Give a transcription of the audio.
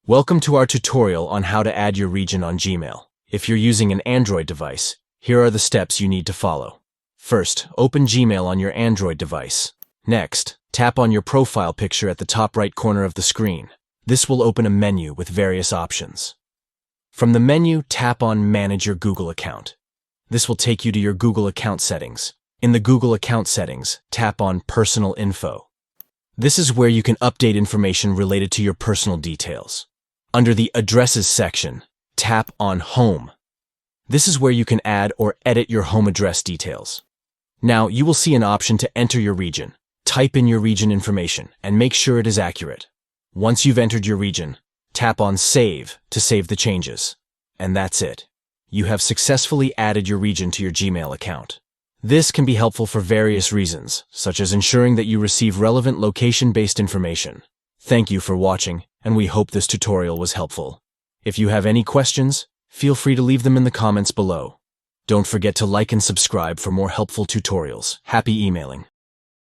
Welcome to our tutorial on how to add your region on Gmail. If you're using an Android device, here are the steps you need to follow. First, open Gmail on your Android device. Next, tap on your profile picture at the top right corner of the screen. This will open a menu with various options. From the menu, tap on Manage your Google account. This will take you to your Google account settings. In the Google account settings, tap on Personal Info. This is where you can update information related to your personal details. Under the Addresses section, tap on Home. This is where you can add or edit your home address details. Now, you will see an option to enter your region. Type in your region information and make sure it is accurate. Once you've entered your region, tap on Save to save the changes. And that's it. You have successfully added your region to your Gmail account. This can be helpful for various reasons, such as ensuring that you receive relevant location-based information. Thank you for watching, and we hope this tutorial was helpful. If you have any questions, feel free to leave them in the comments below. Don't forget to like and subscribe for more helpful tutorials. Happy emailing!